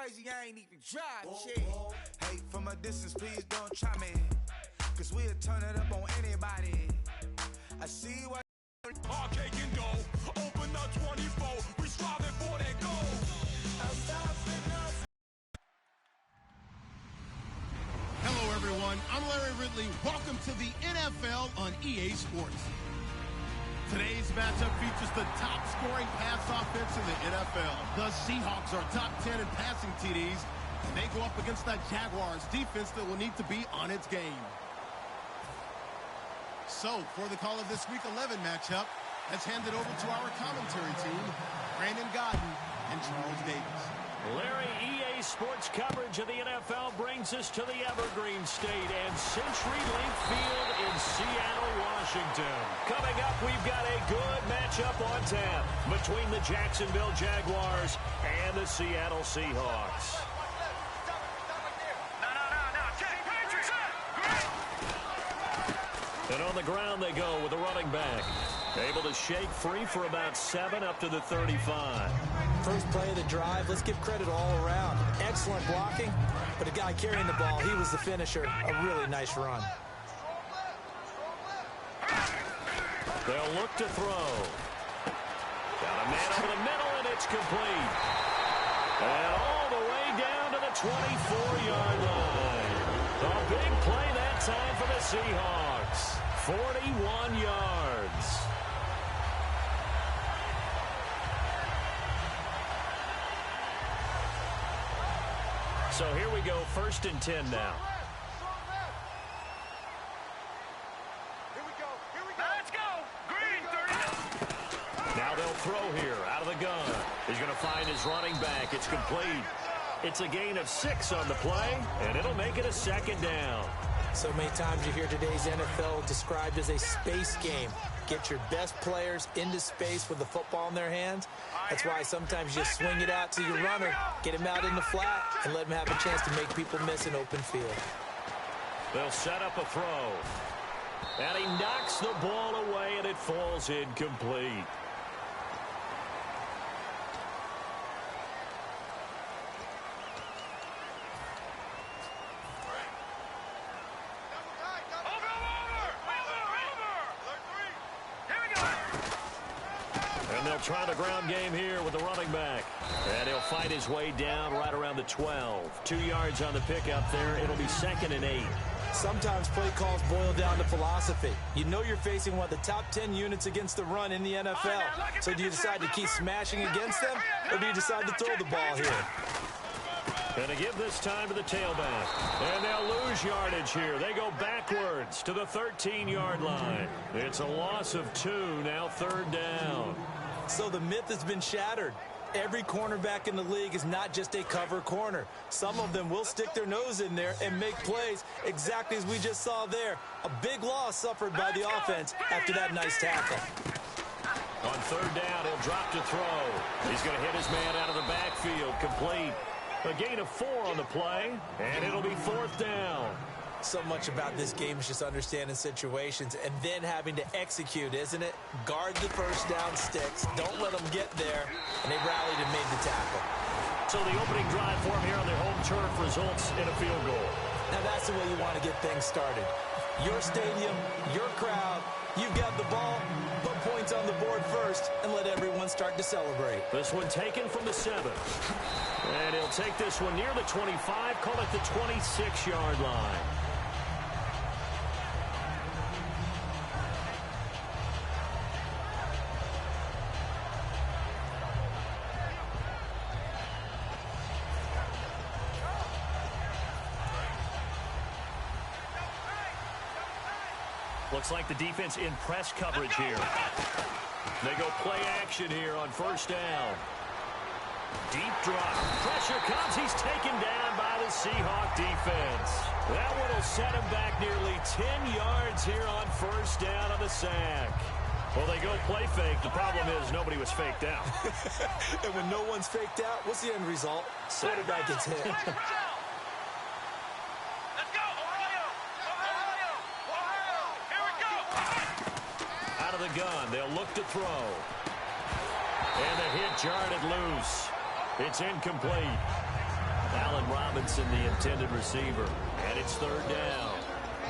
crazy, I ain't even drive, shit. Hey, from a distance, please don't try me. Cause we'll turn it up on anybody. I see what arcade can go. Open up 24. We striving for that goal. Hello, everyone. I'm Larry Ridley. Welcome to the NFL on EA Sports. Today's matchup features the top-scoring pass offense in the NFL. The Seahawks are top 10 in passing TDs, and they go up against the Jaguars defense that will need to be on its game. So, for the call of this Week 11 matchup, let's hand it over to our commentary team, Brandon Godden and Charles Davis. Larry, EA Sports coverage of the NFL brings us to the Evergreen State and CenturyLink Field in Seattle, Washington. Coming up, we've got a good matchup on tap between the Jacksonville Jaguars and the Seattle Seahawks. And on the ground they go with the running back. Able to shake free for about 7 up to the 35. First play of the drive, let's give credit all around. Excellent blocking, but the guy carrying the ball, he was the finisher. A really nice run. They'll look to throw. Got a man over the middle, and it's complete. And all the way down to the 24-yard line. A big play that time for the Seahawks. 41 yards. So here we go, 1st and 10 now. Here we go. Let's go. Green 30. Now they'll throw here out of the gun. He's going to find his running back. It's complete. It's a gain of 6 on the play, and it'll make it a 2nd down. So many times you hear today's NFL described as a space game. Get your best players into space with the football in their hands. That's why sometimes you swing it out to your runner, get him out in the flat, and let him have a chance to make people miss an open field. They'll set up a throw. And he knocks the ball away, and it falls incomplete. Try the ground game here with the running back. And he'll fight his way down right around the 12. 2 yards on the pickup there. It'll be 2nd and 8. Sometimes play calls boil down to philosophy. You know you're facing one of the top 10 units against the run in the NFL. So do you decide to keep smashing against them, or do you decide to throw the ball here? Going to give this time to the tailback. And they'll lose yardage here. They go backwards to the 13-yard line. It's a loss of 2, now 3rd down. So the myth has been shattered. Every cornerback in the league is not just a cover corner. Some of them will stick their nose in there and make plays exactly as we just saw there. A big loss suffered by the offense after that nice tackle. On 3rd down, he'll drop to throw. He's going to hit his man out of the backfield, complete. A gain of 4 on the play, and it'll be 4th down. So much about this game is just understanding situations and then having to execute, isn't it? Guard the first down sticks. Don't let them get there. And they rallied and made the tackle. So the opening drive for them here on their home turf results in a field goal. Now that's the way you want to get things started. Your stadium, your crowd, you've got the ball, put points on the board first and let everyone start to celebrate. This one taken from the 7. And he'll take this one near the 25, call it the 26-yard line. Looks like the defense in press coverage here. They go play action here on 1st down. Deep drop. Pressure comes. He's taken down by the Seahawk defense. That one will set him back nearly 10 yards here on 1st down on the sack. Well, they go play fake. The problem is nobody was faked out. And when no one's faked out, what's the end result? Quarterback gets hit. The gun. They'll look to throw. And the hit jarred it loose. It's incomplete. Allen Robinson, the intended receiver. And it's third down.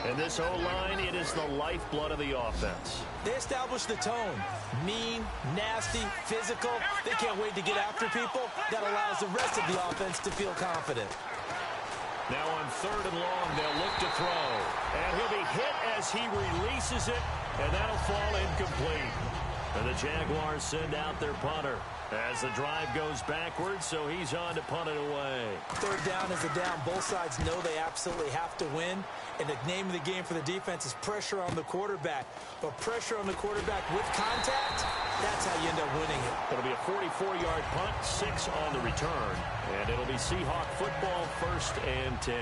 And this O-line, it is the lifeblood of the offense. They establish the tone. Mean, nasty, physical. They can't wait to get after people. That allows the rest of the offense to feel confident. Now on third and long, they'll look to throw. And he'll be hit as he releases it, and that'll fall incomplete. And the Jaguars send out their punter as the drive goes backwards, so he's on to punt it away. Third down is a down. Both sides know they absolutely have to win, and the name of the game for the defense is pressure on the quarterback. But pressure on the quarterback with contact, that's how you end up winning it. It'll be a 44-yard punt, 6 on the return, and it'll be Seahawk football, 1st and 10.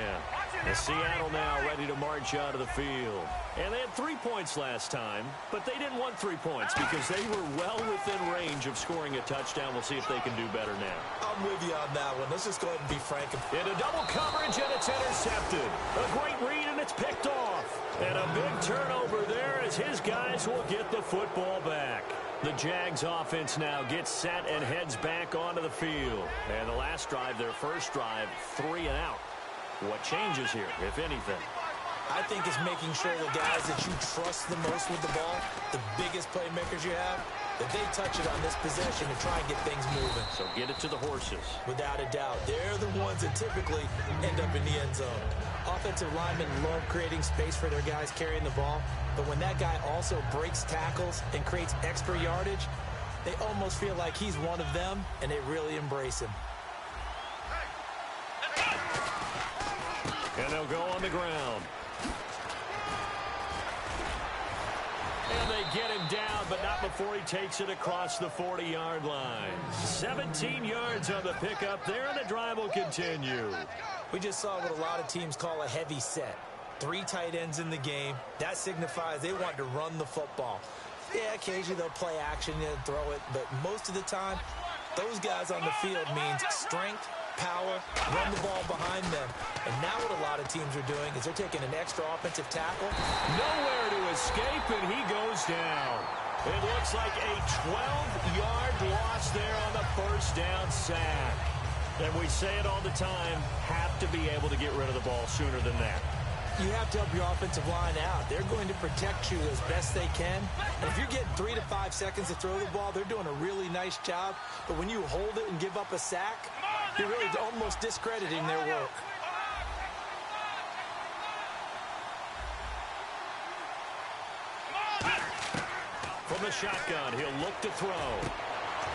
And Seattle now ready to march out of the field. And they had 3 points last time, but they didn't want 3 points because they were well within range of scoring a touchdown. We'll see if they can do better now. I'm with you on that one. Let's just go ahead and be frank. Into double coverage, and it's intercepted. A great read, and it's picked off. And a big turnover there as his guys will get the football back. The Jags offense now gets set and heads back onto the field. And the last drive, their first drive, 3 and out. What changes here, if anything? I think it's making sure the guys that you trust the most with the ball, the biggest playmakers you have, that they touch it on this possession to try and get things moving. So get it to the horses. Without a doubt. They're the ones that typically end up in the end zone. Offensive linemen love creating space for their guys carrying the ball, but when that guy also breaks tackles and creates extra yardage, they almost feel like he's one of them, and they really embrace him. And they'll go on the ground. And they get him down, but not before he takes it across the 40-yard line. 17 yards on the pickup there, and the drive will continue. We just saw what a lot of teams call a heavy set. 3 tight ends in the game. That signifies they want to run the football. Yeah, occasionally they'll play action and throw it, but most of the time, those guys on the field means strength, power, run the ball behind them. And now what a lot of teams are doing is they're taking an extra offensive tackle. Nowhere to escape, and he goes down. It looks like a 12-yard loss there on the first down sack. And we say it all the time, have to be able to get rid of the ball sooner than that. You have to help your offensive line out. They're going to protect you as best they can. And if you're getting 3 to 5 seconds to throw the ball, they're doing a really nice job. But when you hold it and give up a sack, you're really almost discrediting their work. From the shotgun, he'll look to throw.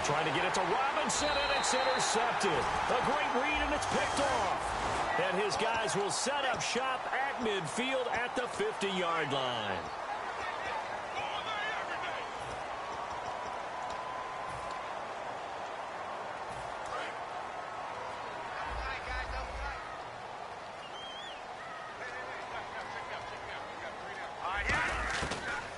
Trying to get it to Robinson, and it's intercepted. A great read, and it's picked off. And his guys will set up shop at midfield at the 50-yard line.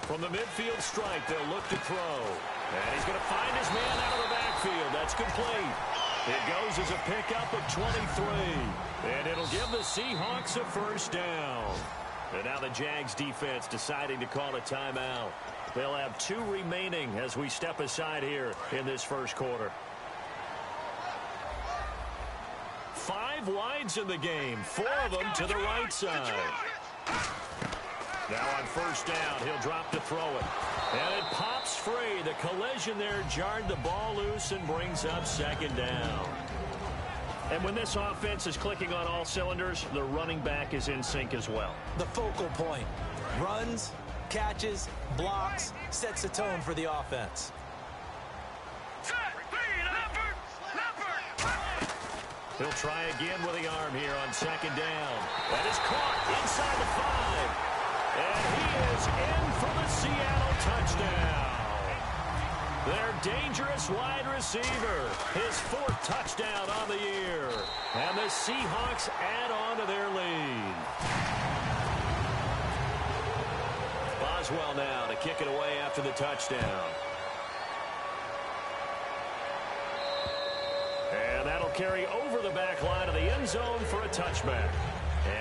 From the midfield strike, they'll look to throw. And he's going to find his man out of the backfield. That's complete. It goes as a pickup of 23. And it'll give the Seahawks a first down. And now the Jags defense deciding to call a timeout. They'll have 2 remaining as we step aside here in this first quarter. 5 wides in the game, 4 of them to the right side. Now on first down, he'll drop to throw it. And it pops free. The collision there jarred the ball loose and brings up second down. And when this offense is clicking on all cylinders, the running back is in sync as well. The focal point. Runs, catches, blocks, sets the tone for the offense. He'll try again with the arm here on second down. That is caught inside the 5. And he is in for the Seattle touchdown. Their dangerous wide receiver. His 4th touchdown on the year. And the Seahawks add on to their lead. Boswell now to kick it away after the touchdown. And that'll carry over the back line of the end zone for a touchback.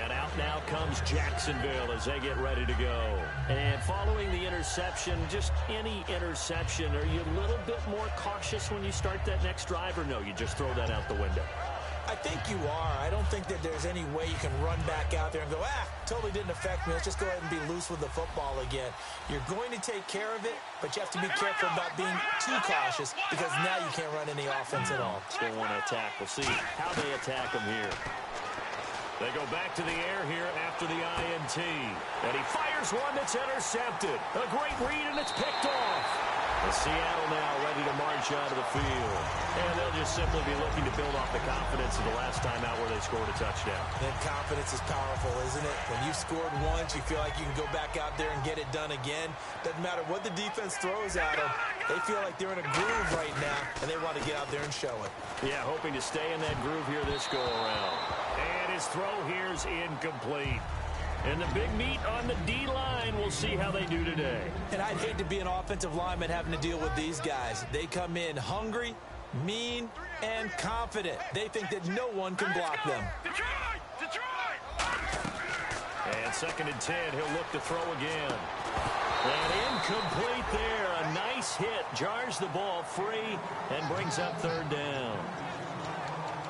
And out now comes Jacksonville as they get ready to go. And following the interception, just any interception, are you a little bit more cautious when you start that next drive, or no, you just throw that out the window? I think you are. I don't think that there's any way you can run back out there and go, totally didn't affect me. Let's just go ahead and be loose with the football again. You're going to take care of it, but you have to be careful about being too cautious because now you can't run any offense at all. Still want to attack. We'll see how they attack them here. They go back to the air here after the INT. And he fires one that's intercepted. A great read, and it's picked off. And Seattle now ready to march out of the field. And they'll just simply be looking to build off the confidence of the last time out where they scored a touchdown. And confidence is powerful, isn't it? When you scored once, you feel like you can go back out there and get it done again. Doesn't matter what the defense throws at them. They feel like they're in a groove right now, and they want to get out there and show it. Yeah, hoping to stay in that groove here this go-around. And his throw here is incomplete. And the big meat on the D-line, we'll see how they do today. And I'd hate to be an offensive lineman having to deal with these guys. They come in hungry, mean, and confident. They think that no one can block them. And 2nd and 10, he'll look to throw again. And incomplete there. A nice hit. Jars the ball free and brings up 3rd down.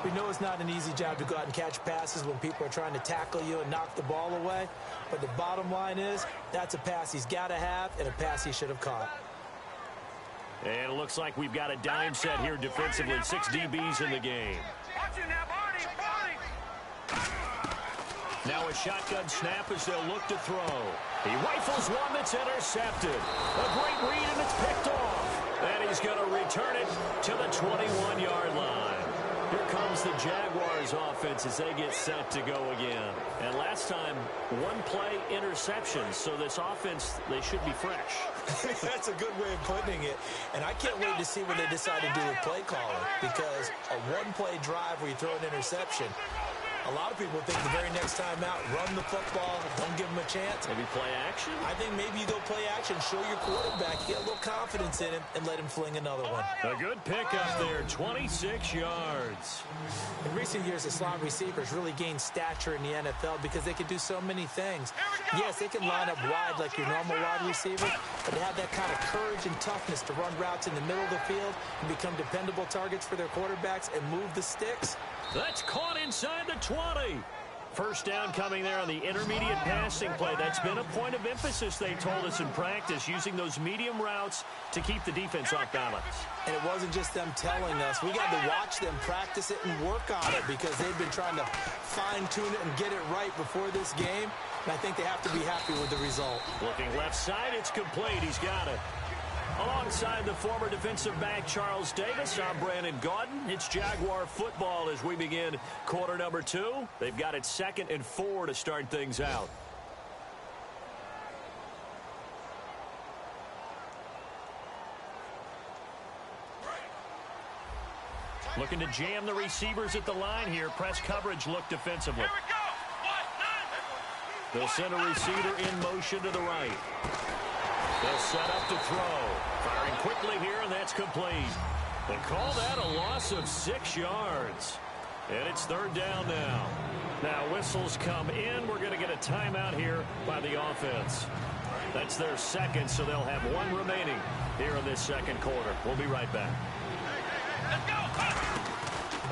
We know it's not an easy job to go out and catch passes when people are trying to tackle you and knock the ball away. But the bottom line is, that's a pass he's got to have and a pass he should have caught. And it looks like we've got a dime set here defensively. 6 DBs in the game. Now a shotgun snap as they'll look to throw. He rifles one that's intercepted. A great read, and it's picked off. And he's going to return it to the 21-yard line. Here comes the Jaguars offense as they get set to go again. And last time, 1-play interception. So this offense, they should be fresh. That's a good way of putting it. And I can't wait to see what they decide to do with play calling. Because a 1-play drive where you throw an interception, a lot of people think the very next time out, run the football, don't give them a chance. Maybe play action? I think maybe you go play action, show your quarterback, get a little confidence in him, and let him fling another one. A good pickup there, 26 yards. In recent years, the slot receivers really gained stature in the NFL because they can do so many things. Yes, they can line up wide like your normal wide receiver, but they have that kind of courage and toughness to run routes in the middle of the field and become dependable targets for their quarterbacks and move the sticks. That's caught inside the 20. First down coming there on the intermediate passing play. That's been a point of emphasis, they told us in practice, using those medium routes to keep the defense off balance. And it wasn't just them telling us. We got to watch them practice it and work on it because they've been trying to fine-tune it and get it right before this game. And I think they have to be happy with the result. Looking left side, it's complete. He's got it. Alongside the former defensive back Charles Davis, I'm Brandon Gaudin. It's Jaguar football as we begin quarter number 2. They've got it 2nd and 4 to start things out. Looking to jam the receivers at the line here. Press coverage look defensively. They'll send a receiver in motion to the right. They'll set up to throw. Firing quickly here, and that's complete. They call that a loss of 6 yards. And it's 3rd down now. Now whistles come in. We're going to get a timeout here by the offense. That's their 2nd, so they'll have 1 remaining here in this 2nd quarter. We'll be right back.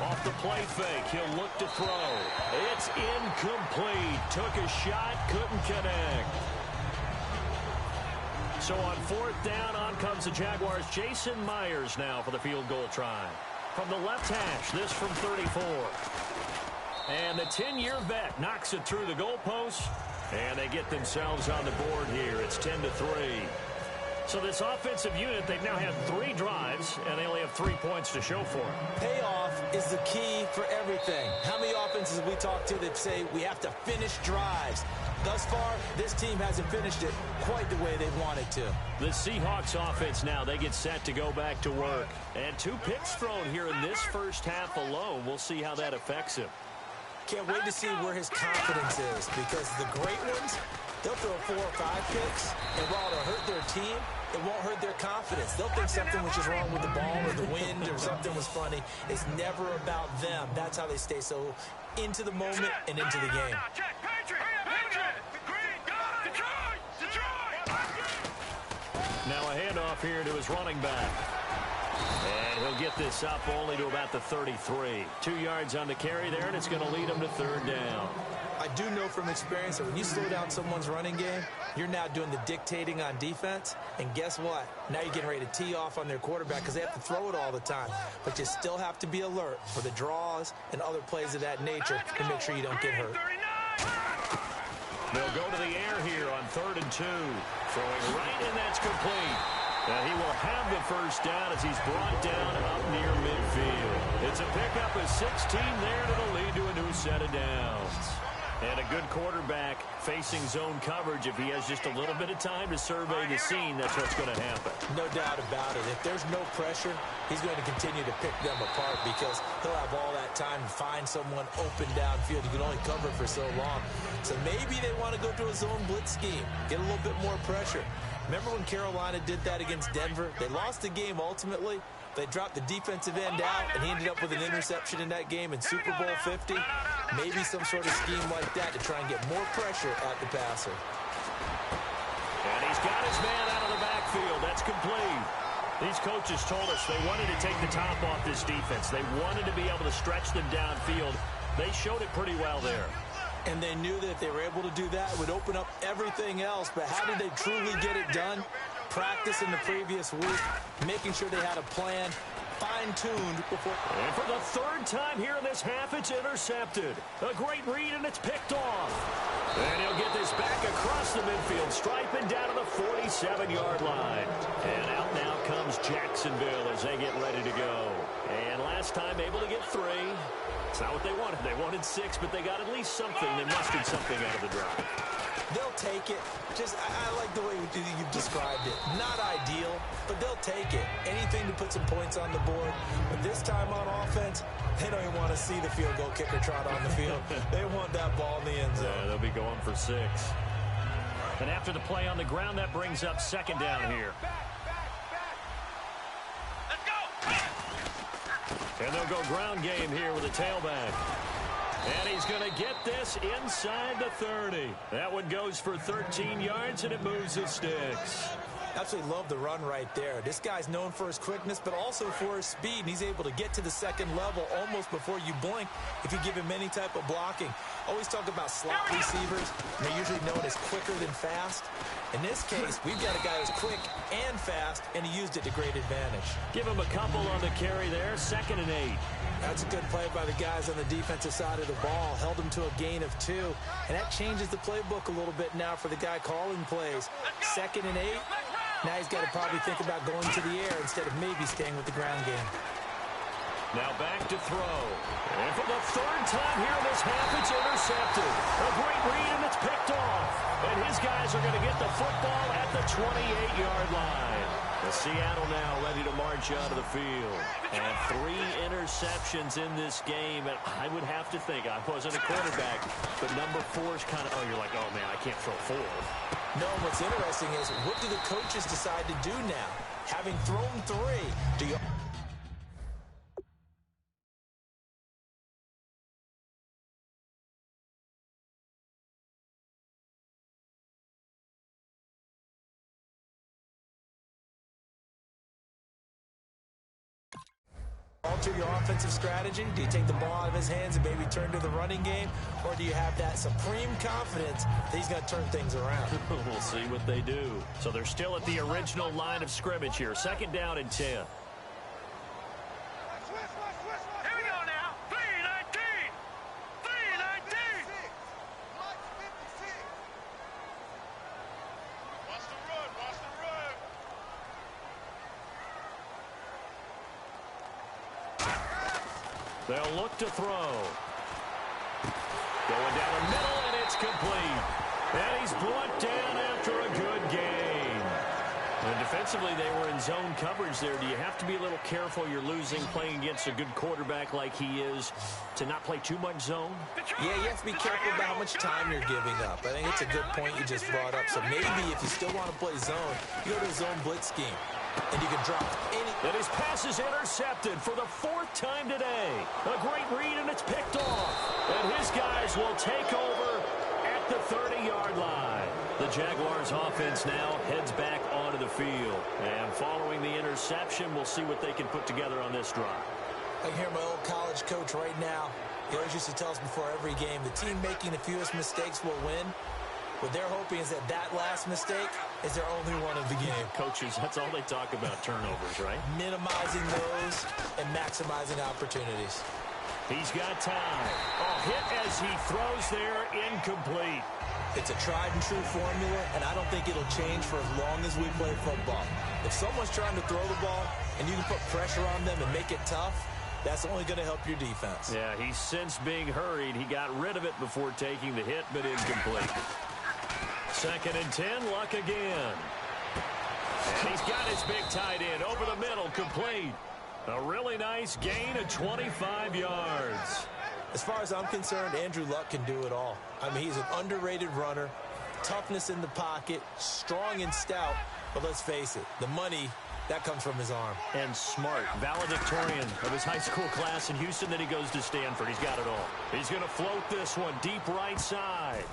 Off the play fake, he'll look to throw. It's incomplete. Took a shot, couldn't connect. So on 4th down, on comes the Jaguars. Jason Myers now for the field goal try. From the left hash, this from 34. And the 10-year vet knocks it through the goalpost. And they get themselves on the board here. It's 10-3. So this offensive unit, they've now had 3 drives, and they only have 3 points to show for it. Payoff is the key for everything. How many offenses have we talked to that say we have to finish drives? Thus far, this team hasn't finished it quite the way they wanted to. The Seahawks offense now, they get set to go back to work. And 2 picks thrown here in this first half alone. We'll see how that affects him. Can't wait to see where his confidence is, because the great ones, they'll throw 4 or 5 picks, and while it'll hurt their team, it won't hurt their confidence. They'll think something was just wrong with the ball or the wind or something was funny. It's never about them. That's how they stay so into the moment and into the game. Now a handoff here to his running back. And he'll get this up only to about the 33. 2 yards on the carry there, and it's going to lead him to third down. I do know from experience that when you slow down someone's running game, you're now doing the dictating on defense. And guess what? Now you're getting ready to tee off on their quarterback because they have to throw it all the time. But you still have to be alert for the draws and other plays of that nature to make sure you don't get hurt. They'll go to the air here on 3rd and 2. Throwing right, and that's complete. Now he will have the first down as he's brought down up near midfield. It's a pickup of 16 there that'll lead to a new set of downs. And a good quarterback facing zone coverage. If he has just a little bit of time to survey the scene, that's what's going to happen. No doubt about it. If there's no pressure, he's going to continue to pick them apart because he'll have all that time to find someone open downfield. You can only cover for so long. So maybe they want to go to a zone blitz scheme, get a little bit more pressure. Remember when Carolina did that against Denver? They lost the game ultimately. They dropped the defensive end out, and he ended up with an interception in that game in Super Bowl 50. Maybe some sort of scheme like that to try and get more pressure at the passer. And he's got his man out of the backfield. That's complete. These coaches told us they wanted to take the top off this defense. They wanted to be able to stretch them downfield. They showed it pretty well there. And they knew that if they were able to do that, it would open up everything else. But how did they truly get it done? Practice in the previous week, making sure they had a plan, fine-tuned before. And for the 3rd time here in this half, it's intercepted. A great read, and it's picked off. And he'll get this back across the midfield stripe and down to the 47-yard line. And out now comes Jacksonville as they get ready to go. And last time able to get 3. It's not what they wanted. They wanted 6, but they got at least something. They mustered something out of the drive. They'll take it. I like the way you've described it. Not ideal, but they'll take it. Anything to put some points on the board. But this time on offense, they don't even want to see the field goal kicker trot on the field. They want that ball in the end zone. Yeah, they'll be going for 6. And after the play on the ground, that brings up 2nd down here. And they'll go ground game here with a tailback. And he's going to get this inside the 30. That one goes for 13 yards, and it moves the sticks. Absolutely love the run right there. This guy's known for his quickness, but also for his speed, and he's able to get to the 2nd level almost before you blink if you give him any type of blocking. Always talk about slot receivers, and they're usually known as quicker than fast. In this case, we've got a guy who's quick and fast, and he used it to great advantage. Give him a couple on the carry there, 2nd and 8. That's a good play by the guys on the defensive side of the ball. Held him to a gain of 2. And that changes the playbook a little bit now for the guy calling plays. 2nd and 8. Now he's got to probably think about going to the air instead of maybe staying with the ground game. Now back to throw. And for the 3rd time here in this half, it's intercepted. A great read, and it's picked off. And his guys are going to get the football at the 28-yard line. The Seattle now ready to march out of the field. And 3 interceptions in this game. And I would have to think, I wasn't a quarterback, but number 4 is kind of, you're like, oh, man, I can't throw 4. No, what's interesting is what do the coaches decide to do now? Having thrown 3, do you... alter your offensive strategy? Do you take the ball out of his hands and maybe turn to the running game? Or do you have that supreme confidence that he's going to turn things around? We'll see what they do. So they're still at the original line of scrimmage here. 2nd down and 10. They'll look to throw. Going down the middle, and it's complete. And he's brought down after a good gain. And defensively, they were in zone coverage there. Do you have to be a little careful you're losing playing against a good quarterback like he is to not play too much zone? Yeah, you have to be careful about how much time you're giving up. I think it's a good point you just brought up. So maybe if you still want to play zone, you go to a zone blitz scheme. And you can drop any... And his pass is intercepted for the 4th time today. A great read, and it's picked off. And his guys will take over at at the 30-yard line. The Jaguars offense now heads back onto the field. And following the interception, we'll see what they can put together on this drive. I can hear my old college coach right now. He always used to tell us before every game, the team making the fewest mistakes will win. What they're hoping is that last mistake is their only one of the game. Coaches, that's all they talk about, turnovers, right? Minimizing those and maximizing opportunities. He's got time. Hit as he throws there, incomplete. It's a tried and true formula, and I don't think it'll change for as long as we play football. If someone's trying to throw the ball and you can put pressure on them and make it tough, that's only going to help your defense. Yeah, he's since being hurried. He got rid of it before taking the hit, but incomplete. 2nd and 10, Luck again. And he's got his big tight end over the middle, complete. A really nice gain of 25 yards. As far as I'm concerned, Andrew Luck can do it all. I mean, he's an underrated runner, toughness in the pocket, strong and stout, but let's face it, the money, that comes from his arm. And smart, valedictorian of his high school class in Houston, then he goes to Stanford. He's got it all. He's going to float this one deep right side.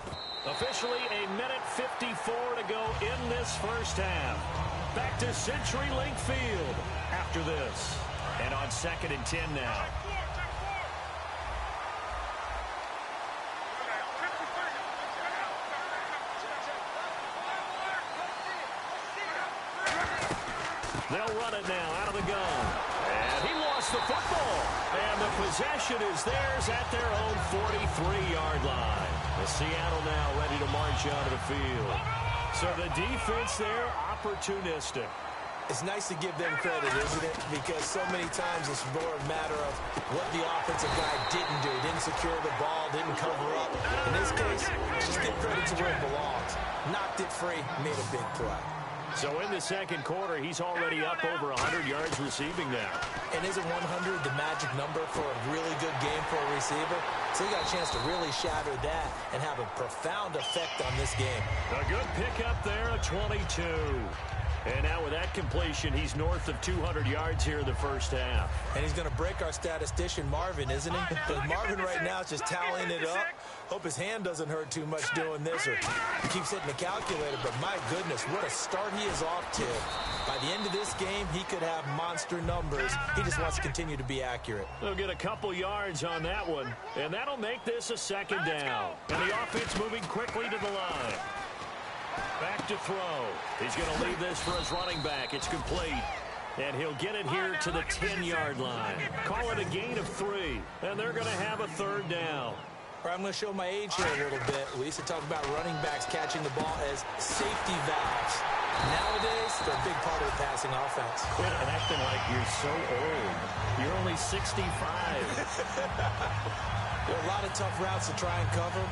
Officially a minute 54 to go in this first half. Back to CenturyLink Field after this. And on 2nd and 10 now. They'll run it now out of the gun. And he lost the football. And the possession is theirs at their own 43-yard line. The Seattle now ready to march onto the field. So the defense there, opportunistic. It's nice to give them credit, isn't it? Because so many times it's more a matter of what the offensive guy didn't do. Didn't secure the ball, didn't cover up. In this case, just give credit to where it belongs. Knocked it free, made a big play. So in the second quarter, he's already up over 100 yards receiving now. And isn't 100 the magic number for a really good game for a receiver? So he got a chance to really shatter that and have a profound effect on this game. A good pickup there, a 22. And now with that completion, he's north of 200 yards here in the first half. And he's going to break our statistician, Marvin, isn't he? Because Marvin right now is just tallying it up. Hope his hand doesn't hurt too much doing this, or he keeps hitting the calculator. But my goodness, what a start he is off to. By the end of this game, he could have monster numbers. He just wants to continue to be accurate. They'll get a couple yards on that one, and that'll make this a 2nd down. And the offense moving quickly to the line. Back to throw. He's going to leave this for his running back. It's complete. And he'll get it here to the 10-yard line. Call it a gain of 3. And they're going to have a 3rd down. I'm going to show my age here a little bit. We used to talk about running backs catching the ball as safety valves. Nowadays, they're a big part of the passing offense. Quit acting like you're so old. You're only 65. There are a lot of tough routes to try and cover.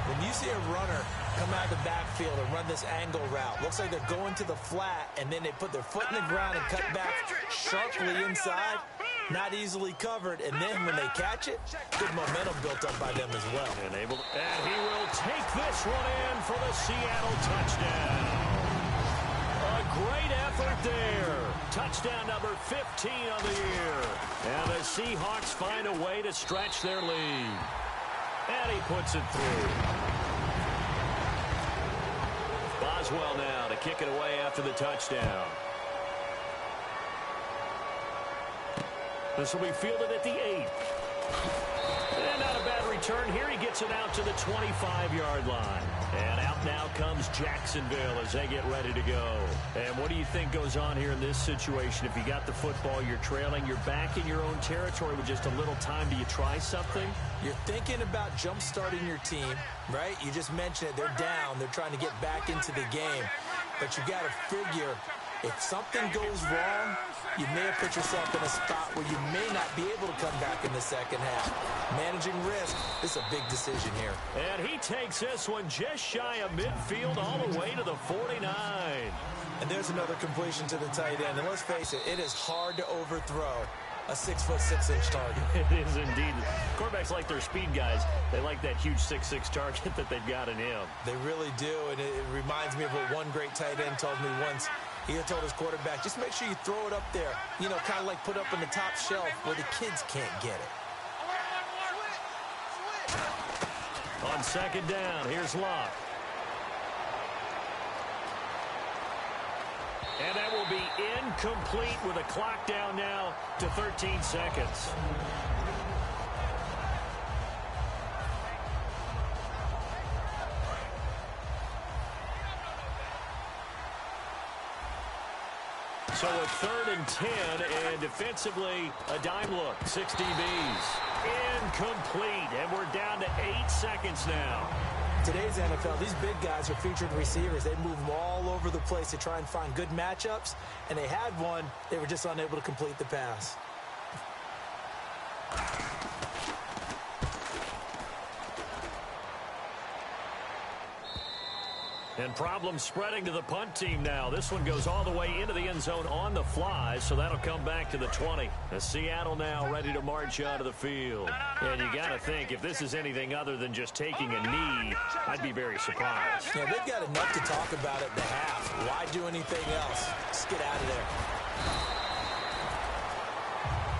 When you see a runner come out of the backfield and run this angle route, looks like they're going to the flat, and then they put their foot in the ground and cut back sharply inside, not easily covered, and then when they catch it, good momentum built up by them as well. And he will take this one in for the Seattle touchdown. A great effort there. Touchdown number 15 on the year. And the Seahawks find a way to stretch their lead. And he puts it through. Boswell now to kick it away after the touchdown. This will be fielded at the 8. And not a bad return here. He gets it out to the 25-yard line. And out now comes Jacksonville as they get ready to go. And what do you think goes on here in this situation? If you got the football, you're trailing, you're back in your own territory with just a little time. Do you try something? You're thinking about jump-starting your team, right? You just mentioned it. They're down. They're trying to get back into the game. But you got to figure, if something goes wrong, you may have put yourself in a spot where you may not be able to come back in the second half. Managing risk, this is a big decision here. And he takes this one just shy of midfield all the way to the 49. And there's another completion to the tight end. And let's face it, it is hard to overthrow a 6'6" target. It is indeed. Quarterbacks like their speed guys. They like that huge 6'6" target that they've got in him. They really do, and it reminds me of what one great tight end told me once. He had told his quarterback, just make sure you throw it up there, you know, kind of like put up in the top shelf where the kids can't get it. On second down, here's Locke. And that will be incomplete with a clock down now to 13 seconds. So a 3rd and 10, and defensively, a dime look, 6 DBs. Incomplete, and we're down to 8 seconds now. Today's NFL, these big guys are featured receivers. They move them all over the place to try and find good matchups, and they had one. They were just unable to complete the pass. And problems spreading to the punt team now. This one goes all the way into the end zone on the fly, so that'll come back to the 20. As Seattle now ready to march out of the field. And you got to think, if this is anything other than just taking a knee, I'd be very surprised. Yeah, they've got enough to talk about at the half. Why do anything else? Just get out of there.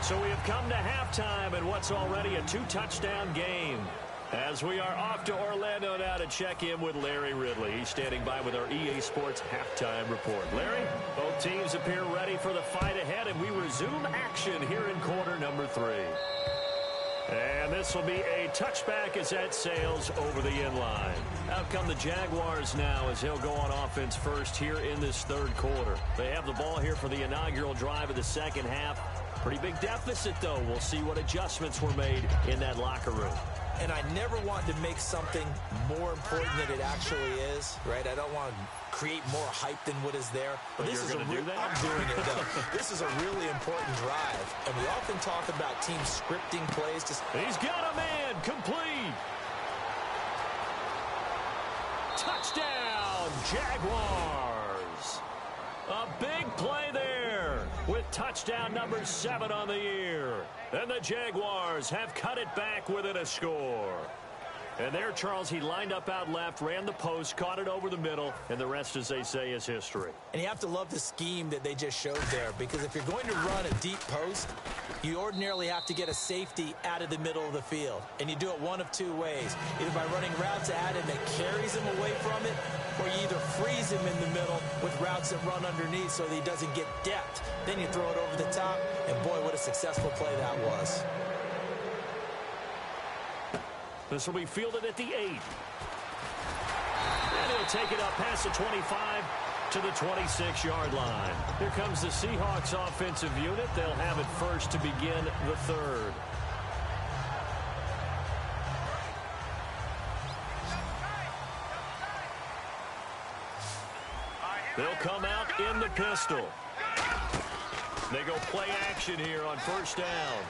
So we have come to halftime in what's already a 2-touchdown game. As we are off to Orlando now to check in with Larry Ridley. He's standing by with our EA Sports halftime report. Larry, both teams appear ready for the fight ahead, and we resume action here in quarter number 3. And this will be a touchback as that sails over the inline. Out come the Jaguars now as they'll go on offense first here in this 3rd quarter. They have the ball here for the inaugural drive of the second half. Pretty big deficit, though. We'll see what adjustments were made in that locker room. And I never want to make something more important than it actually is, right? I don't want to create more hype than what is there. But this is going to do that? I'm doing it, though. This is a really important drive. And we often talk about teams scripting plays. He's got a man. Complete. Touchdown, Jaguars. A big play there with touchdown number 7 on the year. And the Jaguars have cut it back within a score. And there, Charles, he lined up out left, ran the post, caught it over the middle, and the rest, as they say, is history. And you have to love the scheme that they just showed there, because if you're going to run a deep post, you ordinarily have to get a safety out of the middle of the field. And you do it one of 2 ways, either by running routes at him that carries him away from it, or you either freeze him in the middle with routes that run underneath so that he doesn't get depth. Then you throw it over the top, and boy, what a successful play that was. This will be fielded at the 8. And he'll take it up past the 25 to the 26-yard line. Here comes the Seahawks offensive unit. They'll have it first to begin the 3rd. They'll come out in the pistol. They go play action here on first down.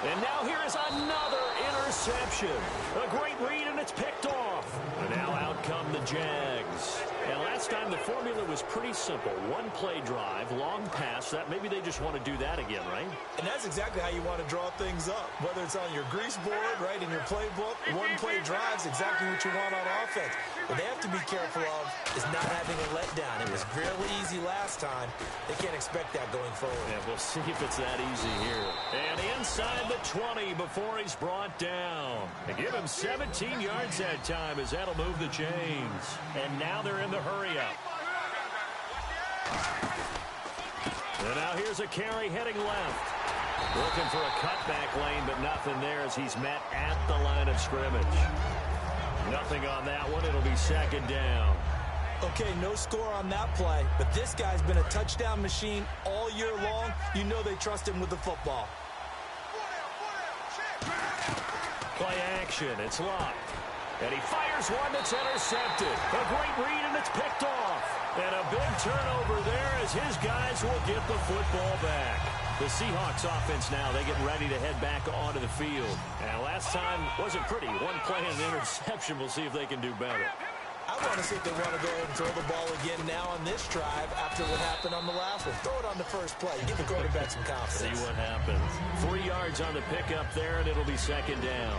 And now here is another interception. A great read, and it's picked off. And now out come the Jags. And last time the formula was pretty simple. 1-play drive, long pass. That maybe they just want to do that again, right? And that's exactly how you want to draw things up. Whether it's on your grease board, right, in your playbook, 1-play drive is exactly what you want on offense. What they have to be careful of is not having a letdown. It was fairly easy last time. They can't expect that going forward. Yeah, we'll see if it's that easy here. And inside the 20 before he's brought down. They give him 17 yards that time as that'll move the chains. And now they're in the hurry-up. And now here's a carry heading left. Looking for a cutback lane, but nothing there as he's met at the line of scrimmage. Nothing on that one. It'll be second down. Okay, no score on that play, but this guy's been a touchdown machine all year long. You know they trust him with the football. Play action. It's Locke. And he fires one that's intercepted. A great read, and it's picked off. And a big turnover there as his guys will get the football back. The Seahawks offense now, they get ready to head back onto the field. And last time wasn't pretty. 1 play and an interception. We'll see if they can do better. I want to see if they want to go ahead and throw the ball again now on this drive after what happened on the last one. Throw it on the first play. Give the quarterback some confidence. See what happens. 3 yards on the pickup there, and it'll be second down.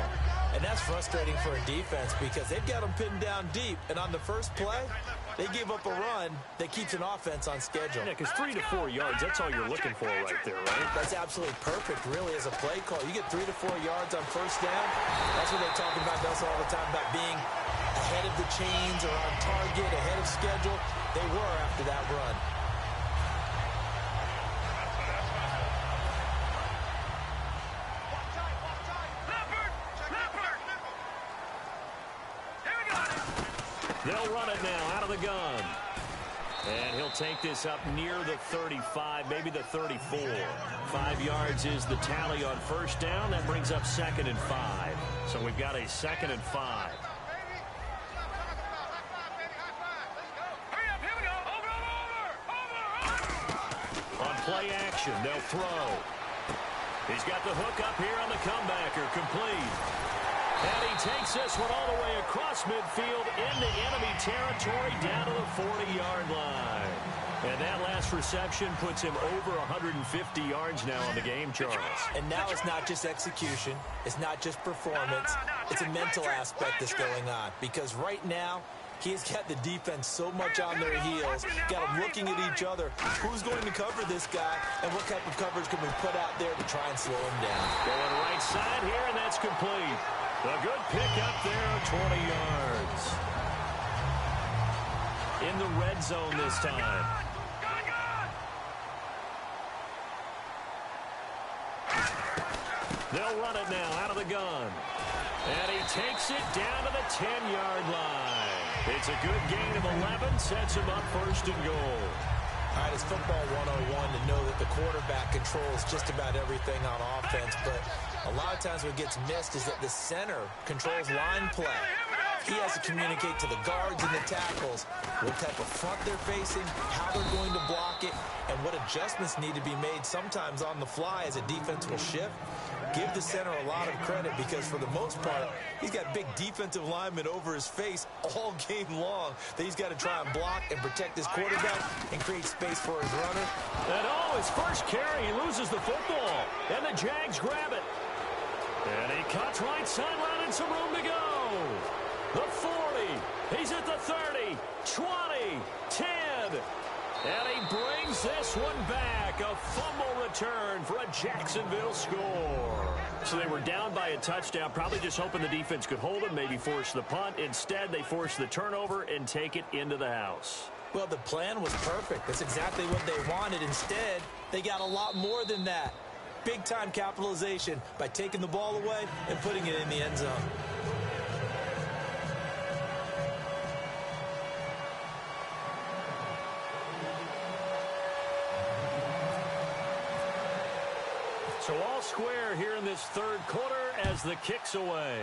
And that's frustrating for a defense because they've got them pinned down deep. And on the first play, They gave up a run that keeps an offense on schedule. Yeah, because 3 to 4 yards, that's all you're looking for right there, right? That's absolutely perfect, really, as a play call. You get 3 to 4 yards on first down. That's what they're talking about us all the time, about being ahead of the chains or on target, ahead of schedule. They were after that run. They'll run it now out of the gun. And he'll take this up near the 35, maybe the 34. 5 yards is the tally on first down. That brings up 2nd and 5. So we've got a 2nd and 5. On play action, they'll throw. He's got the hook up here on the comebacker, complete. And he takes this one all the way across midfield into enemy territory down to the 40-yard line. And that last reception puts him over 150 yards now on the game, Charles. And now it's not just execution. It's not just performance. It's a mental aspect that's going on. Because right now, he's got the defense so much on their heels, got them looking at each other. Who's going to cover this guy, and what type of coverage can we put out there to try and slow him down? Going right side here, and that's complete. A good pick up there, 20 yards. In the red zone this time. They'll run it now out of the gun. And he takes it down to the 10-yard line. It's a good gain of 11, sets him up 1st and goal. All right, it's football 101 to know that the quarterback controls just about everything on offense, but a lot of times what gets missed is that the center controls line play. He has to communicate to the guards and the tackles what type of front they're facing, how they're going to block it, and what adjustments need to be made sometimes on the fly as a defense will shift. Give the center a lot of credit because for the most part, he's got big defensive linemen over his face all game long that he's got to try and block and protect his quarterback and create space for his runner. And his first carry, he loses the football. And the Jags grab it. And he cuts right sideline and some room to go. The 40. He's at the 30, 20, 10. And he brings this one back. A fumble return for a Jacksonville score. So they were down by a touchdown, probably just hoping the defense could hold them, maybe force the punt. Instead, they force the turnover and take it into the house. Well, the plan was perfect. That's exactly what they wanted. Instead, they got a lot more than that. Big-time capitalization by taking the ball away and putting it in the end zone. So all square here in this 3rd quarter as the kick's away.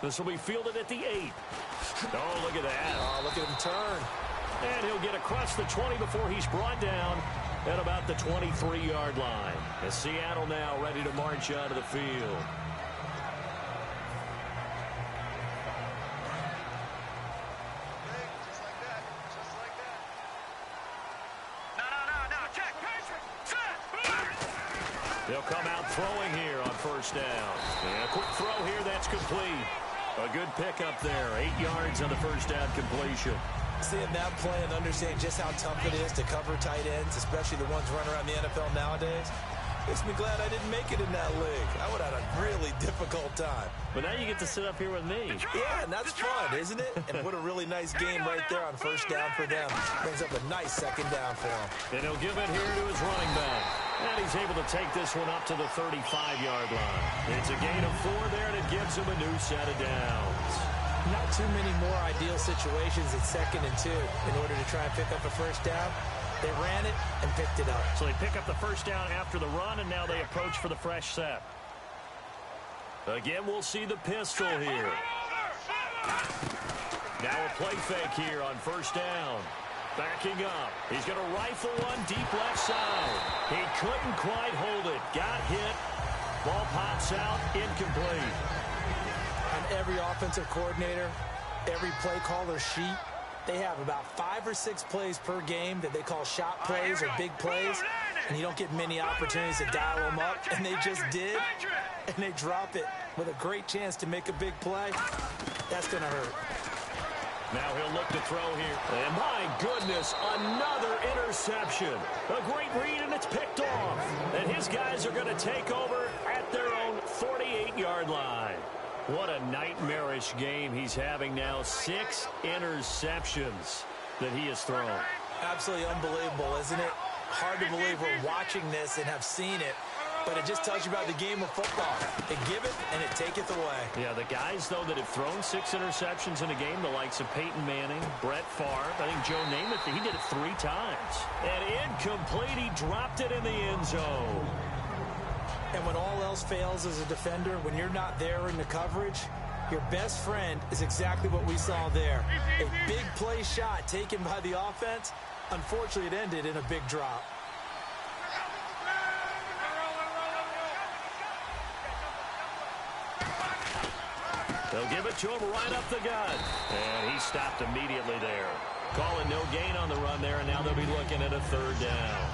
This will be fielded at the 8. Oh, look at that. Oh, look at him turn. And he'll get across the 20 before he's brought down at about the 23-yard line. As Seattle now ready to march out of the field. They'll come out throwing here on first down. And a quick throw here, that's complete. A good pickup there. 8 yards on the first down completion. Seeing that play and understanding just how tough it is to cover tight ends, especially the ones running around the NFL nowadays, makes me glad I didn't make it in that league. I would have had a really difficult time. But now you get to sit up here with me. Yeah, and that's fun, isn't it? And what a really nice game right there on first down for them. Brings up a nice 2nd down for him. And he'll give it here to his running back. And he's able to take this one up to the 35-yard line. It's a gain of 4 there, and it gives him a new set of downs. Not too many more ideal situations at 2nd and 2 in order to try and pick up a first down. They ran it and picked it up. So they pick up the first down after the run, and now they approach for the fresh set. Again, we'll see the pistol here. Now a play fake here on first down. Backing up. He's going to rifle one deep left side. He couldn't quite hold it. Got hit. Ball pops out. Incomplete. On every offensive coordinator, every play caller sheet, they have about 5 or 6 plays per game that they call shot plays or big plays, and you don't get many opportunities to dial them up, and they just did, and they drop it with a great chance to make a big play. That's going to hurt. Now he'll look to throw here. And my goodness, another interception. A great read, and it's picked off. And his guys are going to take over at their own 48-yard line. What a nightmarish game he's having now. 6 interceptions that he has thrown. Absolutely unbelievable, isn't it? Hard to believe we're watching this and have seen it. But it just tells you about the game of football. It giveth and it taketh away. Yeah, the guys, though, that have thrown 6 interceptions in a game, the likes of Peyton Manning, Brett Favre, I think Joe Namath, he did it 3 times. And incomplete, he dropped it in the end zone. And when all else fails as a defender, when you're not there in the coverage, your best friend is exactly what we saw there. A big play shot taken by the offense. Unfortunately, it ended in a big drop. They'll give it to him right up the gut. And he stopped immediately there. Calling no gain on the run there, and now they'll be looking at a 3rd down.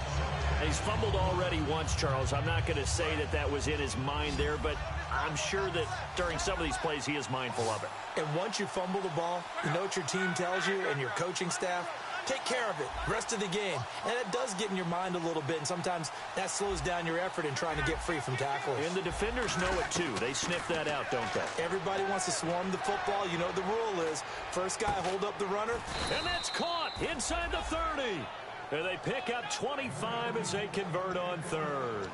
He's fumbled already once, Charles. I'm not going to say that that was in his mind there, but I'm sure that during some of these plays he is mindful of it. And once you fumble the ball, you know what your team tells you and your coaching staff? Take care of it. Rest of the game. And it does get in your mind a little bit, and sometimes that slows down your effort in trying to get free from tackles. And the defenders know it, too. They sniff that out, don't they? Everybody wants to swarm the football. You know what the rule is. First guy, hold up the runner. And that's caught inside the 30. And they pick up 25 as they convert on 3rd.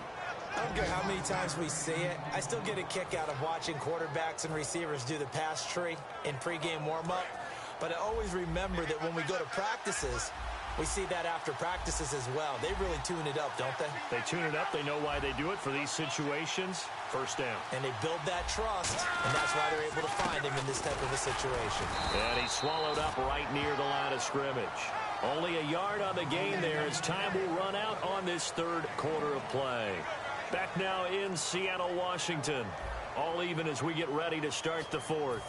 I don't care how many times we see it. I still get a kick out of watching quarterbacks and receivers do the pass tree in pregame warm-up. But I always remember that when we go to practices, we see that after practices as well. They really tune it up, don't they? They tune it up. They know why they do it for these situations. 1st down. And they build that trust, and that's why they're able to find him in this type of a situation. And he's swallowed up right near the line of scrimmage. Only a yard on the gain there as time will run out on this 3rd quarter of play. Back now in Seattle, Washington. All even as we get ready to start the 4th.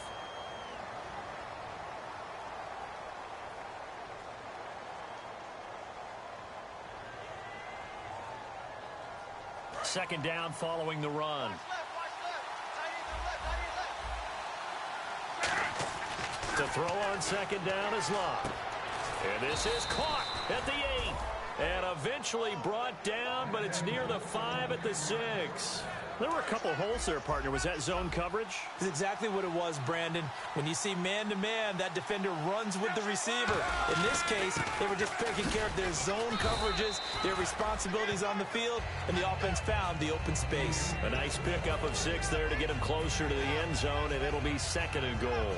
Second down following the run. To throw on 2nd down is Locke. And this is caught at the 8. And eventually brought down, but it's near the 5 at the 6. There were a couple holes there, partner. Was that zone coverage? It's exactly what it was, Brandon. When you see man-to-man, that defender runs with the receiver. In this case, they were just taking care of their zone coverages, their responsibilities on the field, and the offense found the open space. A nice pickup of 6 there to get him closer to the end zone, and it'll be 2nd and goal.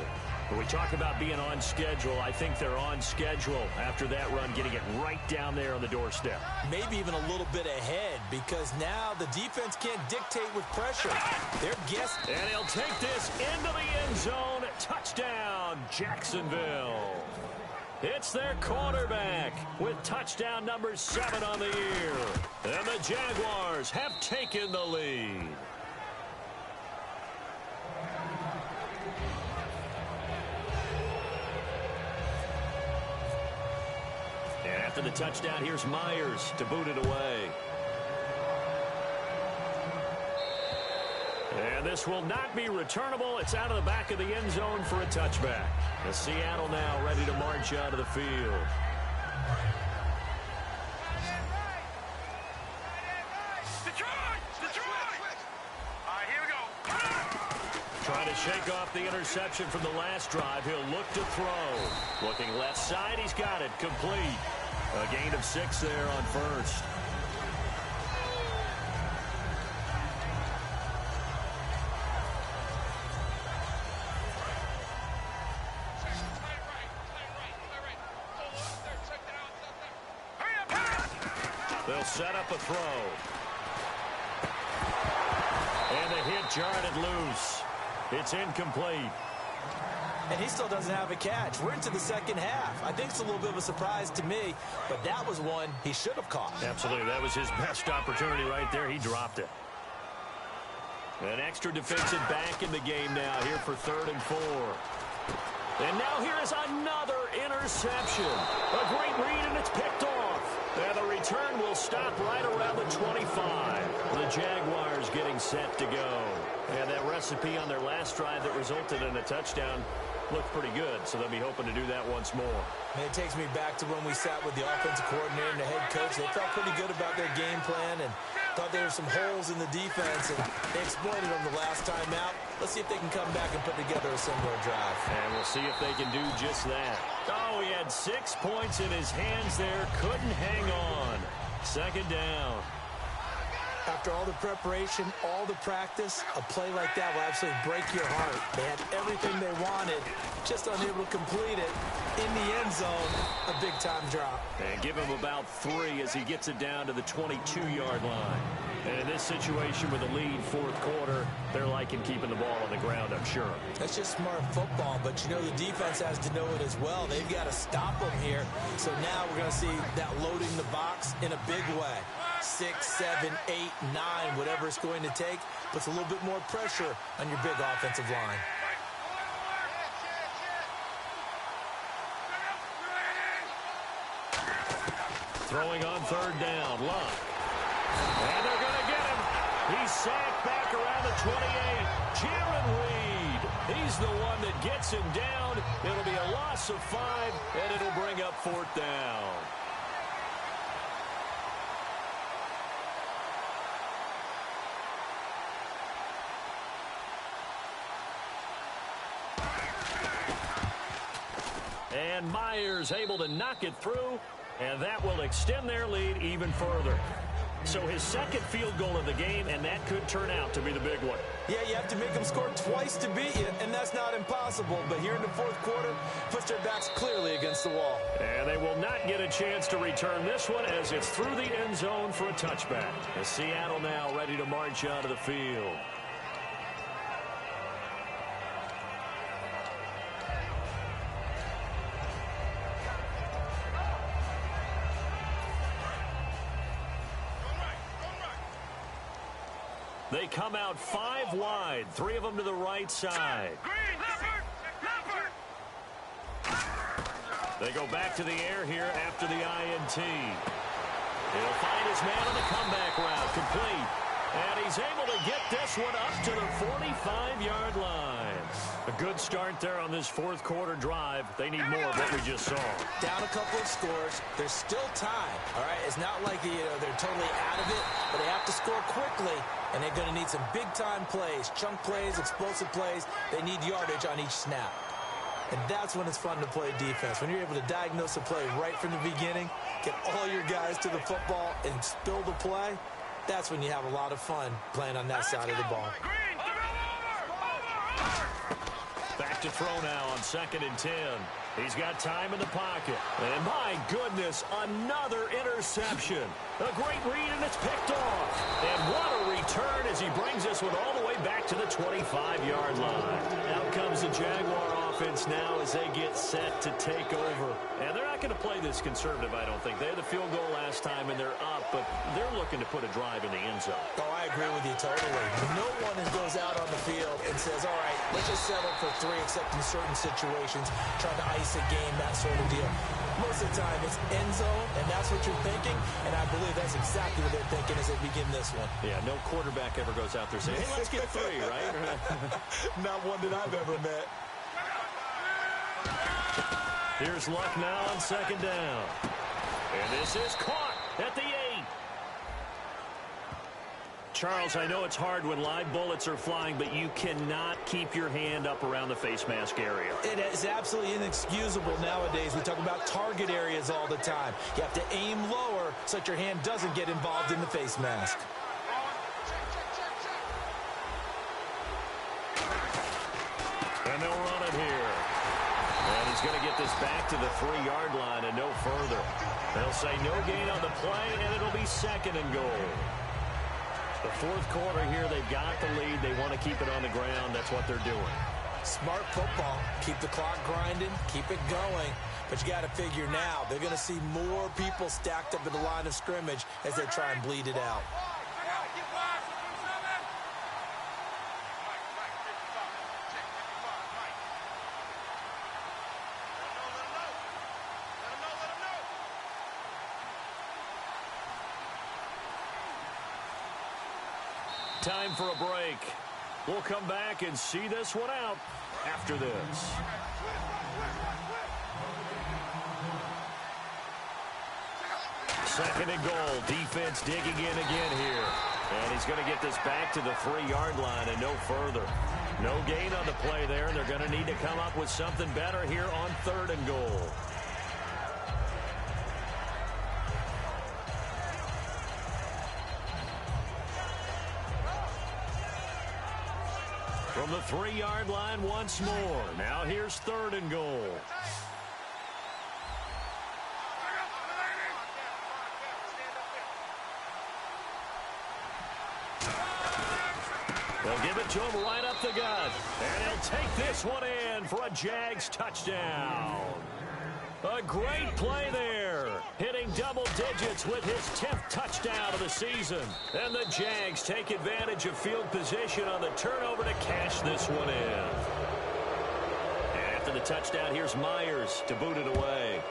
When we talk about being on schedule, I think they're on schedule after that run, getting it right down there on the doorstep. Maybe even a little bit ahead, because now the defense can't dictate with pressure. They're guessing. And he'll take this into the end zone. Touchdown, Jacksonville. It's their quarterback with touchdown number 7 on the year. And the Jaguars have taken the lead. And after the touchdown, here's Myers to boot it away. And this will not be returnable. It's out of the back of the end zone for a touchback. The Seattle now ready to march out of the field. Trying to shake off the interception from the last drive. He'll look to throw. Looking left side. He's got it. Complete. A gain of 6 there on 1st. They'll set up a throw. And the hit jarred it loose. It's incomplete. And he still doesn't have a catch. We're into the second half. I think it's a little bit of a surprise to me, but that was one he should have caught. Absolutely. That was his best opportunity right there. He dropped it. An extra defensive back in the game now here for 3rd and 4. And now here is another interception. A great read, and it's picked off. And the return will stop right around the 25. The Jaguars getting set to go. And that recipe on their last drive that resulted in a touchdown, looked pretty good, so they'll be hoping to do that once more. And it takes me back to when we sat with the offensive coordinator and the head coach. They felt pretty good about their game plan and thought there were some holes in the defense, and they exploited them the last time out. Let's see if they can come back and put together a similar drive. And we'll see if they can do just that. Oh, he had 6 points in his hands there. Couldn't hang on. Second down. After all the preparation, all the practice, a play like that will absolutely break your heart. They had everything they wanted, just unable to complete it. In the end zone, a big-time drop. And give him about 3 as he gets it down to the 22-yard line. And in this situation with a lead fourth quarter, they're liking keeping the ball on the ground, I'm sure. That's just smart football, but you know the defense has to know it as well. They've got to stop them here. So now we're going to see that loading the box in a big way. 6, 7, 8, 9, whatever it's going to take, puts a little bit more pressure on your big offensive line. Throwing on third down, Luck. And they're going to get him. He's sacked back around the 28. Jaron Reed, he's the one that gets him down. It'll be a loss of 5, and it'll bring up fourth down. And Myers able to knock it through, and that will extend their lead even further. So his second field goal of the game, and that could turn out to be the big one. Yeah, you have to make them score twice to beat you, and that's not impossible. But here in the fourth quarter, puts their backs clearly against the wall. And they will not get a chance to return this one as it's through the end zone for a touchback. As Seattle now ready to march out of the field. They come out 5 wide, 3 of them to the right side. They go back to the air here after the INT. He'll find his man on the comeback route, complete. And he's able to get this one up to the 45-yard line. A good start there on this fourth quarter drive. They need more of what we just saw. Down a couple of scores. There's still time, all right? It's not like they're totally out of it, but they have to score quickly, and they're going to need some big-time plays, chunk plays, explosive plays. They need yardage on each snap. And that's when it's fun to play defense. When you're able to diagnose a play right from the beginning, get all your guys to the football, and spill the play, that's when you have a lot of fun playing on that side of the ball. Back to throw now on 2nd and 10. He's got time in the pocket. And my goodness, another interception. A great read, and it's picked off. And what a return as he brings this one all the way back to the 25-yard line. Out comes the Jaguar offense now as they get set to take over. And they're not going to play this conservative, I don't think. They had the field goal last time, and they're up, but they're looking to put a drive in the end zone. Oh, I agree with you totally. No one goes out on the field and says, all right, let's just settle for 3, except in certain situations, trying to ice a game, that sort of deal. Most of the time, it's end zone, and that's what you're thinking, and I believe that's exactly what they're thinking as they begin this one. Yeah, no quarterback ever goes out there saying, hey, let's get 3, right? Not one that I've ever met. Here's Luck now on 2nd down. And this is caught at the 8. Charles, I know it's hard when live bullets are flying, but you cannot keep your hand up around the face mask area. It is absolutely inexcusable nowadays. We talk about target areas all the time. You have to aim lower so that your hand doesn't get involved in the face mask. And they'll run it here. And he's going to get this back to the 3-yard line and no further. They'll say no gain on the play, and it'll be 2nd and goal. The fourth quarter here, they've got the lead. They want to keep it on the ground. That's what they're doing. Smart football. Keep the clock grinding. Keep it going. But you got to figure now, they're going to see more people stacked up at the line of scrimmage as they try and bleed it out. Time for a break. We'll come back and see this one out after this. Second and goal. Defense digging in again here. And he's going to get this back to the 3-yard line and no further. No gain on the play there, and they're going to need to come up with something better here on 3rd and goal. From the 3-yard line once more. Now here's 3rd and goal. They'll give it to him right up the gut. And he'll take this one in for a Jags touchdown. A great play there. Hitting double digits with his 10th touchdown of the season. And the Jags take advantage of field position on the turnover to cash this one in. And after the touchdown, here's Myers to boot it away.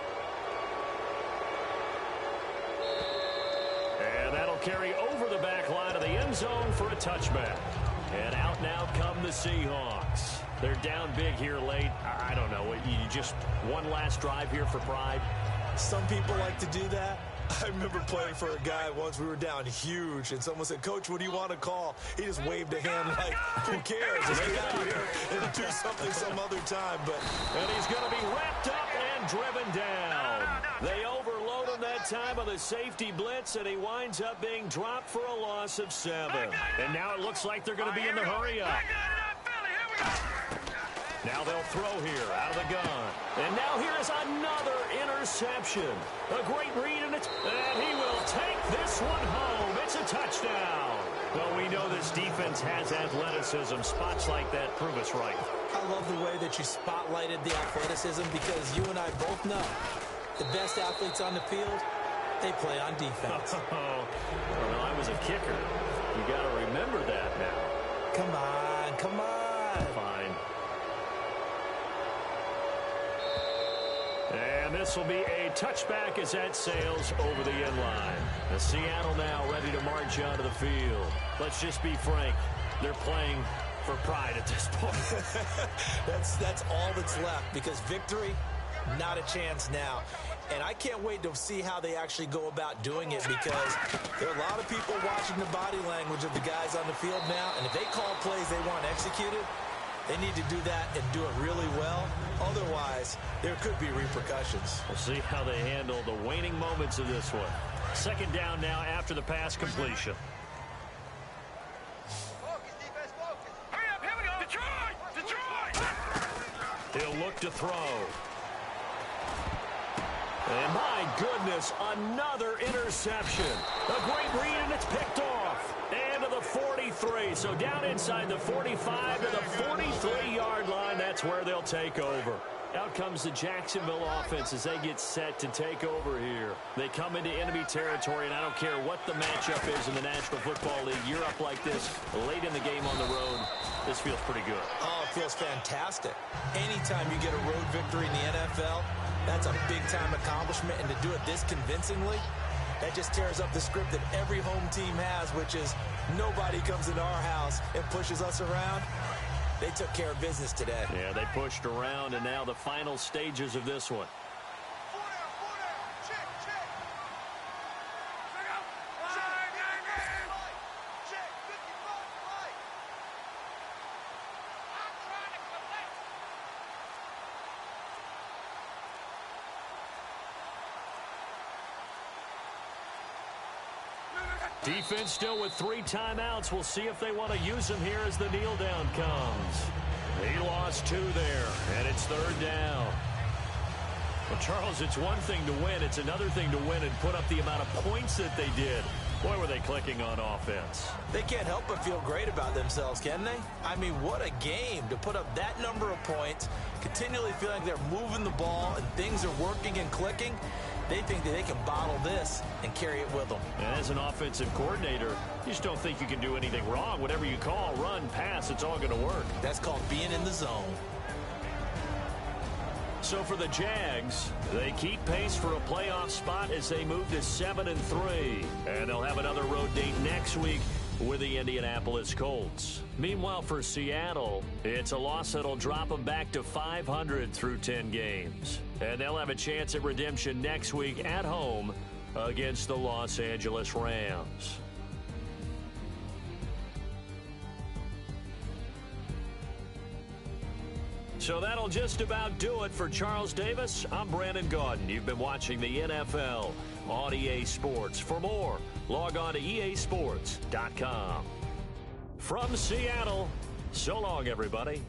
And that'll carry over the back line of the end zone for a touchback. And out now come the Seahawks. They're down big here late. I don't know. You just one last drive here for pride. Some people like to do that. I remember playing for a guy once. We were down huge, and someone said, "Coach, what do you want to call?" He just waved a hand like, who cares? Just get out here and do something some other time. And he's going to be wrapped up and driven down. They overload him that time on the safety blitz, and he winds up being dropped for a loss of 7. And now it looks like they're going to be in the hurry-up. Now they'll throw here out of the gun. And now here is another interception. A great read, and he will take this one home. It's a touchdown. Well, we know this defense has athleticism. Spots like that prove us right. I love the way that you spotlighted the athleticism because you and I both know the best athletes on the field, they play on defense. Well, I was a kicker. You got to remember that now. Come on, come on. Fine. And this will be a touchback as that sails over the end line. The Seattle now ready to march onto the field. Let's just be frank. They're playing for pride at this point. That's all that's left because victory, not a chance now. And I can't wait to see how they actually go about doing it because there are a lot of people watching the body language of the guys on the field now. And if they call plays they want executed, they need to do that and do it really well. Otherwise, there could be repercussions. We'll see how they handle the waning moments of this one. Second down now after the pass completion. Focus, defense, focus. Hurry up, here we go. Detroit! He'll look to throw. And my goodness, another interception. A great read, and it's picked off. And to the 43. So down inside the 45 to the 43-yard line. That's where they'll take over. Out comes the Jacksonville offense as they get set to take over here. They come into enemy territory, and I don't care what the matchup is in the National Football League. You're up like this late in the game on the road. This feels pretty good. Oh, it feels fantastic. Anytime you get a road victory in the NFL, that's a big-time accomplishment, and to do it this convincingly, that just tears up the script that every home team has, which is nobody comes into our house and pushes us around. They took care of business today. Yeah, they pushed around, and now the final stages of this one. Defense still with 3 timeouts. We'll see if they want to use them here as the kneel down comes. He lost 2 there, and it's 3rd down. Well, Charles, it's one thing to win. It's another thing to win and put up the amount of points that they did. Boy, were they clicking on offense. They can't help but feel great about themselves, can they? I mean, what a game to put up that number of points, continually feel like they're moving the ball and things are working and clicking. They think that they can bottle this and carry it with them. And as an offensive coordinator, you just don't think you can do anything wrong. Whatever you call, run, pass, it's all going to work. That's called being in the zone. So for the Jags, they keep pace for a playoff spot as they move to 7-3. And they'll have another road date next week with the Indianapolis Colts. Meanwhile, for Seattle, it's a loss that'll drop them back to 500 through 10 games. And they'll have a chance at redemption next week at home against the Los Angeles Rams. So that'll just about do it for Charles Davis. I'm Brandon Gaudin. You've been watching the NFL on EA Sports. For more, log on to easports.com. From Seattle, so long, everybody.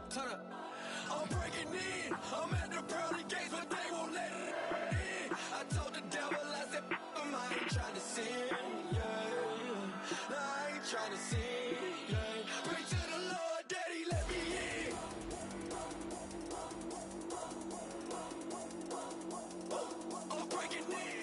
Turn up. I'm breaking in. I'm at the pearly gates, but they won't let it in. I told the devil, I said, I ain't trying to sin, yeah. No, I ain't trying to sin, yeah. Pray to the Lord, Daddy, let me in. I'm breaking in.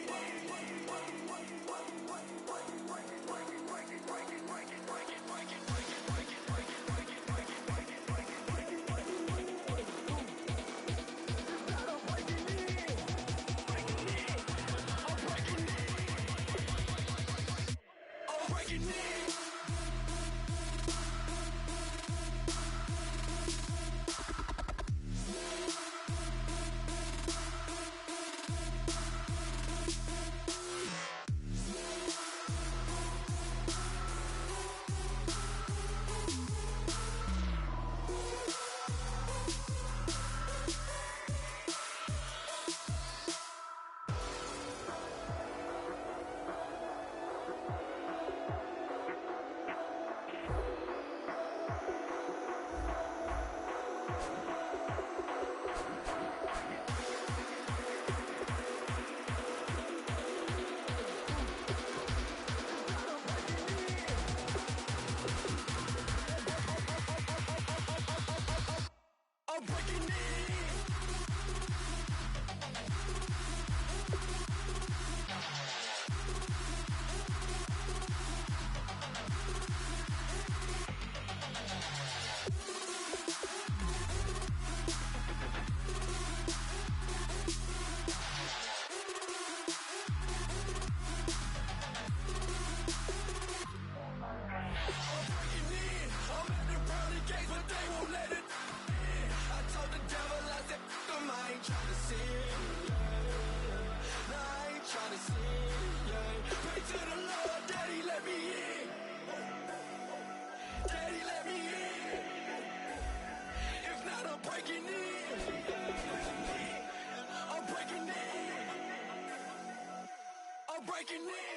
I'm breaking in. Breaking in.